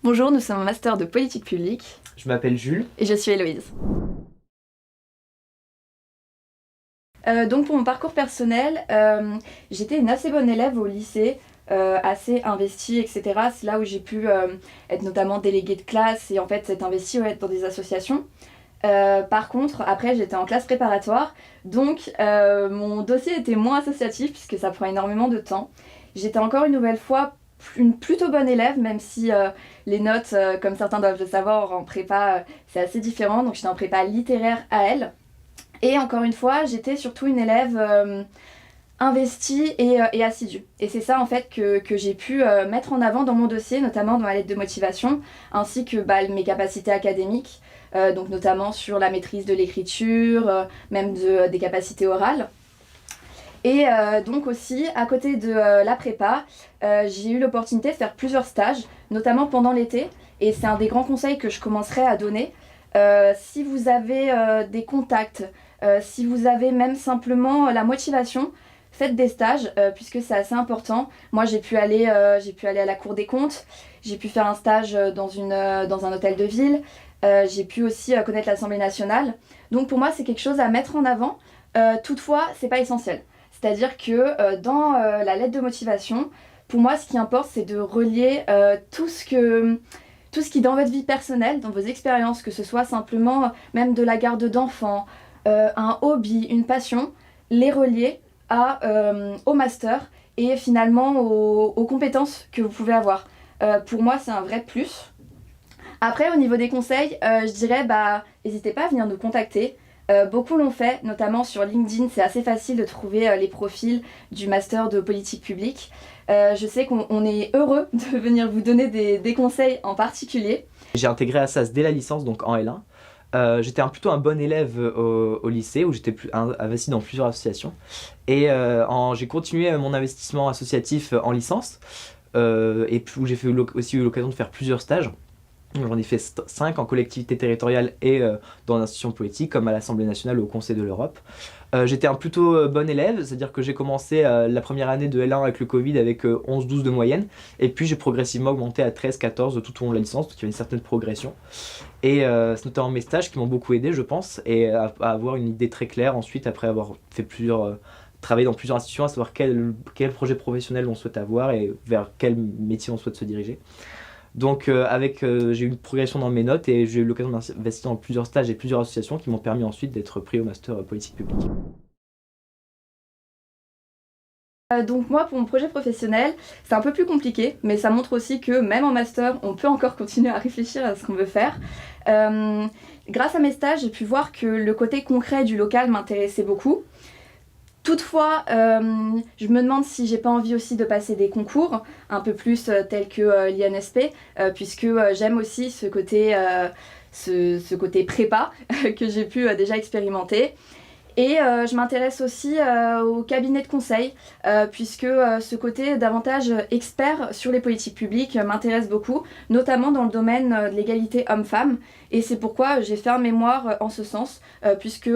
Bonjour, nous sommes en master de politique publique. Je m'appelle Jules. Et je suis Héloïse. Donc pour mon parcours personnel, j'étais une assez bonne élève au lycée, assez investie, etc. C'est là où j'ai pu être notamment déléguée de classe et en fait être investie dans des associations. Par contre, après j'étais en classe préparatoire, donc mon dossier était moins associatif puisque ça prend énormément de temps. J'étais encore une nouvelle fois une plutôt bonne élève, même si les notes, comme certains doivent le savoir, en prépa, c'est assez différent. Donc j'étais en prépa littéraire AL. Et encore une fois, j'étais surtout une élève investie et assidue. Et c'est ça en fait que j'ai pu mettre en avant dans mon dossier, notamment dans ma lettre de motivation, ainsi que mes capacités académiques, donc notamment sur la maîtrise de l'écriture, même des capacités orales. Et donc aussi, à côté de la prépa, j'ai eu l'opportunité de faire plusieurs stages, notamment pendant l'été. Et c'est un des grands conseils que je commencerai à donner. Si vous avez des contacts, si vous avez même simplement la motivation, faites des stages, puisque c'est assez important. Moi, j'ai pu aller à la Cour des comptes, j'ai pu faire un stage dans un hôtel de ville, j'ai pu aussi connaître l'Assemblée nationale. Donc pour moi, c'est quelque chose à mettre en avant. Toutefois, c'est pas essentiel. C'est-à-dire que dans la lettre de motivation, pour moi, ce qui importe, c'est de relier tout ce qui dans votre vie personnelle, dans vos expériences, que ce soit simplement même de la garde d'enfants, un hobby, une passion, les relier au master et finalement aux compétences que vous pouvez avoir. Pour moi, c'est un vrai plus. Après, au niveau des conseils, je dirais, n'hésitez pas à venir nous contacter. Beaucoup l'ont fait, notamment sur LinkedIn, c'est assez facile de trouver les profils du master de politique publique. Je sais qu'on est heureux de venir vous donner des conseils en particulier. J'ai intégré Assas dès la licence, donc en L1. J'étais plutôt un bon élève au lycée, où j'étais investi dans plusieurs associations. Et j'ai continué mon investissement associatif en licence, et où j'ai aussi eu l'occasion de faire plusieurs stages. J'en ai fait 5 en collectivité territoriale et dans l'institution politique, comme à l'Assemblée nationale ou au Conseil de l'Europe. J'étais un plutôt bon élève, c'est-à-dire que j'ai commencé la première année de L1 avec le Covid avec 11-12 de moyenne, et puis j'ai progressivement augmenté à 13-14 tout au long de la licence, donc il y a une certaine progression. Et c'est notamment mes stages qui m'ont beaucoup aidé, je pense, et à avoir une idée très claire ensuite, après avoir fait travaillé dans plusieurs institutions, à savoir quel projet professionnel on souhaite avoir et vers quel métier on souhaite se diriger. Donc j'ai eu une progression dans mes notes et j'ai eu l'occasion d'investir dans plusieurs stages et plusieurs associations qui m'ont permis ensuite d'être pris au master politique publique. Donc moi, pour mon projet professionnel, c'est un peu plus compliqué, mais ça montre aussi que même en master, on peut encore continuer à réfléchir à ce qu'on veut faire. Grâce à mes stages, j'ai pu voir que le côté concret du local m'intéressait beaucoup. Toutefois, je me demande si j'ai pas envie aussi de passer des concours, un peu plus tels que l'INSP, puisque j'aime aussi ce côté prépa que j'ai pu déjà expérimenter. Et je m'intéresse aussi au cabinet de conseil, puisque ce côté davantage expert sur les politiques publiques m'intéresse beaucoup, notamment dans le domaine de l'égalité homme-femme. Et c'est pourquoi j'ai fait un mémoire en ce sens, puisque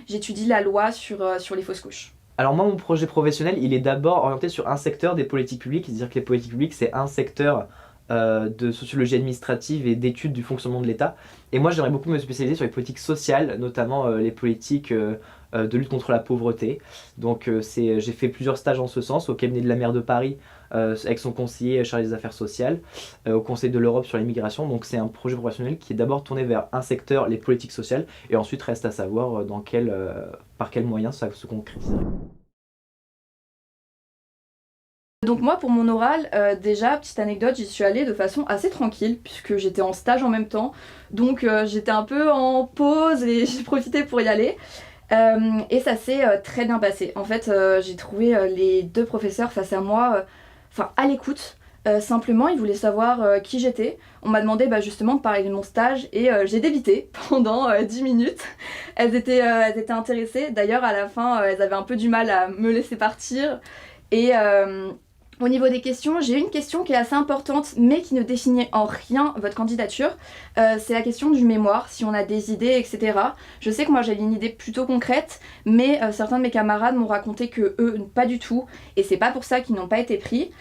j'étudie la loi sur les fausses couches. Alors moi, mon projet professionnel, il est d'abord orienté sur un secteur des politiques publiques, c'est-à-dire que les politiques publiques, c'est un secteur de sociologie administrative et d'études du fonctionnement de l'État. Et moi, j'aimerais beaucoup me spécialiser sur les politiques sociales, notamment les politiques de lutte contre la pauvreté. Donc j'ai fait plusieurs stages en ce sens, au cabinet de la maire de Paris, avec son conseiller chargé des affaires sociales, au Conseil de l'Europe sur l'immigration. Donc c'est un projet professionnel qui est d'abord tourné vers un secteur, les politiques sociales, et ensuite reste à savoir par quels moyens ça se concrétiserait. Donc moi pour mon oral, déjà petite anecdote, j'y suis allée de façon assez tranquille puisque j'étais en stage en même temps. Donc j'étais un peu en pause et j'ai profité pour y aller. Et ça s'est très bien passé. En fait j'ai trouvé les deux professeurs face à moi, à l'écoute. Simplement ils voulaient savoir qui j'étais. On m'a demandé justement de parler de mon stage et j'ai débité pendant 10 minutes. Elles étaient intéressées. D'ailleurs à la fin elles avaient un peu du mal à me laisser partir. Et au niveau des questions, j'ai une question qui est assez importante mais qui ne définit en rien votre candidature. C'est la question du mémoire, si on a des idées, etc. Je sais que moi j'avais une idée plutôt concrète, mais certains de mes camarades m'ont raconté que eux, pas du tout, et c'est pas pour ça qu'ils n'ont pas été pris.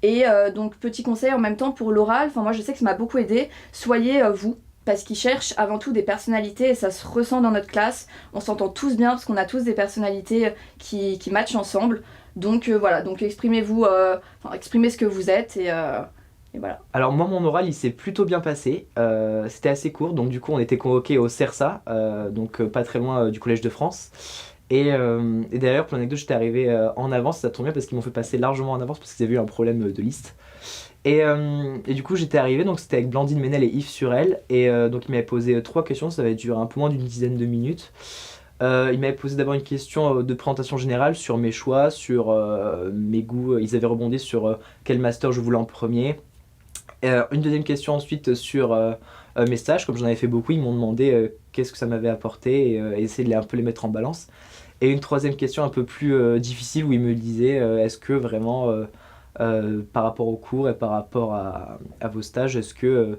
Et donc petit conseil en même temps pour l'oral, enfin moi je sais que ça m'a beaucoup aidé, soyez vous. Parce qu'ils cherchent avant tout des personnalités et ça se ressent dans notre classe. On s'entend tous bien parce qu'on a tous des personnalités qui matchent ensemble. Donc voilà, donc exprimez-vous, exprimez ce que vous êtes et voilà. Alors moi mon oral il s'est plutôt bien passé, c'était assez court donc du coup on était convoqué au CERSA, pas très loin du Collège de France. Et d'ailleurs pour l'anecdote j'étais arrivé en avance, ça tombe bien parce qu'ils m'ont fait passer largement en avance parce qu'ils avaient eu un problème de liste. Et du coup j'étais arrivé, donc c'était avec Blandine Ménel et Yves Surel, donc ils m'avaient posé 3 questions, ça avait duré un peu moins d'une dizaine de minutes. Ils m'avaient posé d'abord une question de présentation générale sur mes choix, sur mes goûts, ils avaient rebondi sur quel master je voulais en premier. Une deuxième question ensuite sur mes stages, comme j'en avais fait beaucoup, ils m'ont demandé qu'est-ce que ça m'avait apporté et essayer de un peu les mettre en balance. Et une troisième question un peu plus difficile où ils me disaient est-ce que vraiment par rapport aux cours et par rapport à vos stages, est-ce que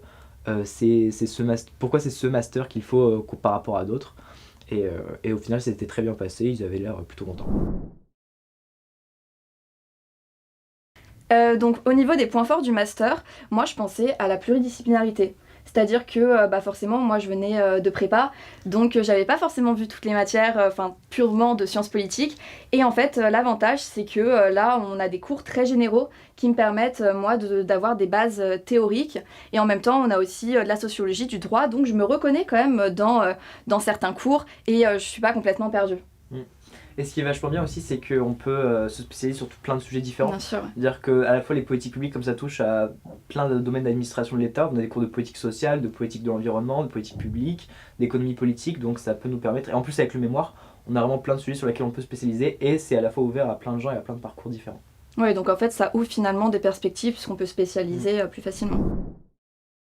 pourquoi c'est ce master qu'il faut par rapport à d'autres et au final c'était très bien passé, ils avaient l'air plutôt contents. Donc au niveau des points forts du master, moi je pensais à la pluridisciplinarité. C'est-à-dire que forcément moi je venais de prépa, donc j'avais pas forcément vu toutes les matières, purement de sciences politiques. Et en fait l'avantage c'est que là on a des cours très généraux qui me permettent moi d'avoir des bases théoriques. Et en même temps on a aussi de la sociologie, du droit, donc je me reconnais quand même dans certains cours et je suis pas complètement perdue. Et ce qui est vachement bien aussi, c'est qu'on peut se spécialiser sur plein de sujets différents. Bien sûr. C'est-à-dire qu'à la fois les politiques publiques, comme ça touche à plein de domaines d'administration de l'État, on a des cours de politique sociale, de politique de l'environnement, de politique publique, d'économie politique, donc ça peut nous permettre, et en plus avec le mémoire, on a vraiment plein de sujets sur lesquels on peut se spécialiser, et c'est à la fois ouvert à plein de gens et à plein de parcours différents. Oui, donc en fait ça ouvre finalement des perspectives puisqu'on peut spécialiser plus facilement.